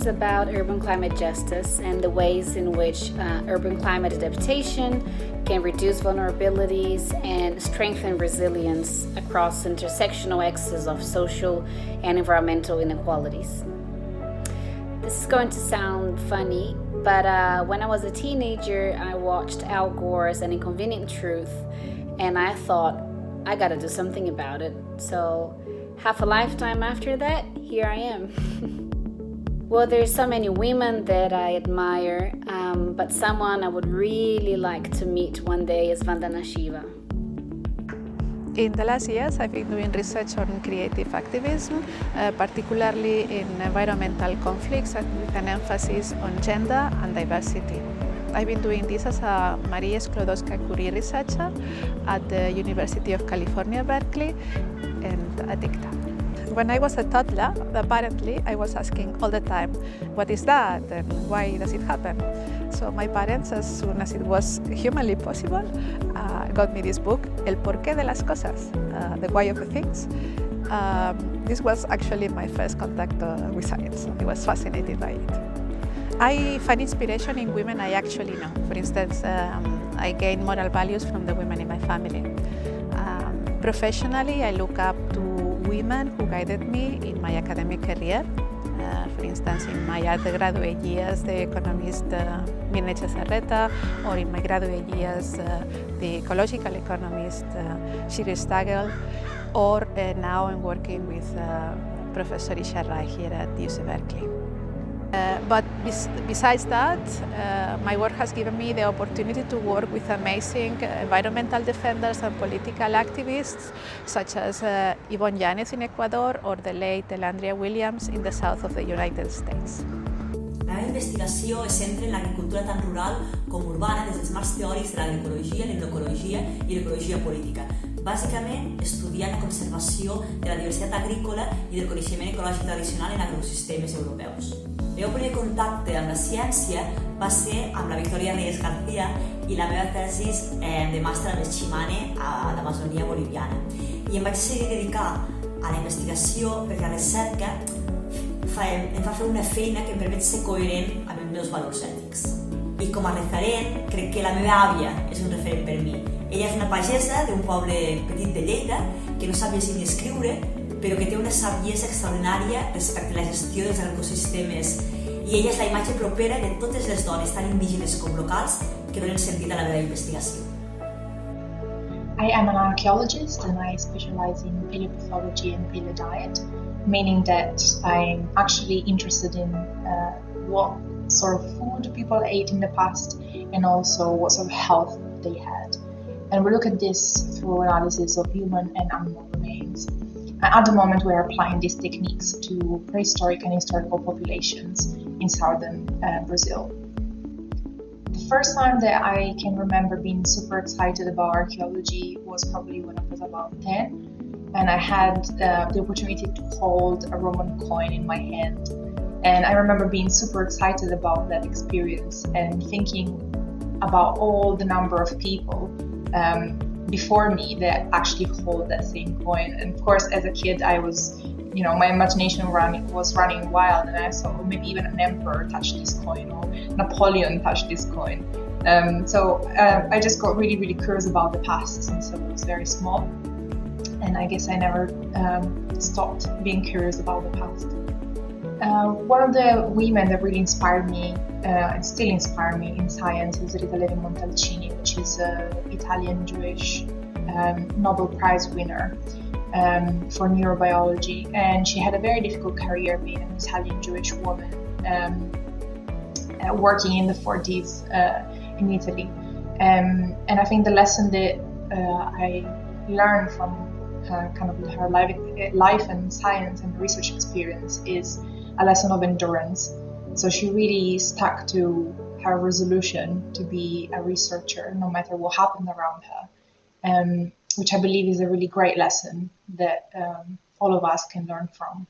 is about urban climate justice and the ways in which urban climate adaptation can reduce vulnerabilities and strengthen resilience across intersectional axes of social and environmental inequalities. This is going to sound funny, but when I was a teenager, I watched Al Gore's An Inconvenient Truth, and I thought, I gotta do something about it. So half a lifetime after that, here I am. Well, there's so many women that I admire, but someone I would really like to meet one day is Vandana Shiva. In the last years, I've been doing research on creative activism, particularly in environmental conflicts with an emphasis on gender and diversity. I've been doing this as a Marie Sklodowska-Curie researcher at the University of California, Berkeley, and at ICTA. When I was a toddler, apparently I was asking all the time, what is that and why does it happen? So my parents, as soon as it was humanly possible, got me this book, El Porqué de las Cosas, The Why of the Things. This was actually my first contact with science. I was fascinated by it. I find inspiration in women I actually know. For instance, I gain moral values from the women in my family. Professionally, I look up to women who guided me in my academic career. For instance, in my undergraduate years, the economist Mirne Serreta, or in my graduate years, the ecological economist Shiri Stagel, or now I'm working with Professor Isha Rai here at UC Berkeley. But besides that, my work has given me the opportunity to work with amazing environmental defenders and political activists, such as Yvonne Yanez in Ecuador or the late Elandria Williams in the south of the United States. La meva investigació es centra en l'agricultura tant rural com urbana des dels marcs teòrics de l'agroecologia, l'etnoecologia i l'ecologia política. Bàsicament, estudiant la conservació de la diversitat agrícola i del coneixement ecològic tradicional en agrosistemes europeus. El meu primer contacte amb la ciència va ser amb la Victoria Reyes García i la meva tesis de màster amb el Chimane a l'Amazonia boliviana. I em vaig seguir dedicar a la investigació perquè la recerca em fa fer una feina que em permet ser coherent amb els meus valors ètics. I com a referent, crec que la meva àvia és un referent per mi. Ella és una pagesa d'un poble petit de Lleida que no sap llegir ni escriure, però que té una saviesa extraordinària respecte a la gestió dels ecosistemes. I ella és la imatge propera de totes les dones, tant indígenes com locals, que donen sentit a la meva investigació. I am an archaeologist and I specialize in paleopathology and paleodiet, meaning that I'm actually interested in what sort of food people ate in the past and also what sort of health they had. And we look at this through analysis of human and animal remains. At the moment, we are applying these techniques to prehistoric and historical populations in southern Brazil. The first time that I can remember being super excited about archaeology was probably when I was about 10, and I had the opportunity to hold a Roman coin in my hand. And I remember being super excited about that experience and thinking about all the number of people before me that actually hold that same coin. And of course, as a kid, I was, my imagination was running wild, and I saw maybe even an emperor touch this coin or Napoleon touch this coin. So I just got really, really curious about the past since I was very small. And I guess I never stopped being curious about the past. One of the women that really inspired me and still inspire me in science is Rita Levi-Montalcini, which is an Italian Jewish Nobel Prize winner for neurobiology. And she had a very difficult career being an Italian Jewish woman working in the 40s in Italy. And I think the lesson that I learned from her life and science and research experience is a lesson of endurance. So she really stuck to her resolution to be a researcher no matter what happened around her, which I believe is a really great lesson that all of us can learn from.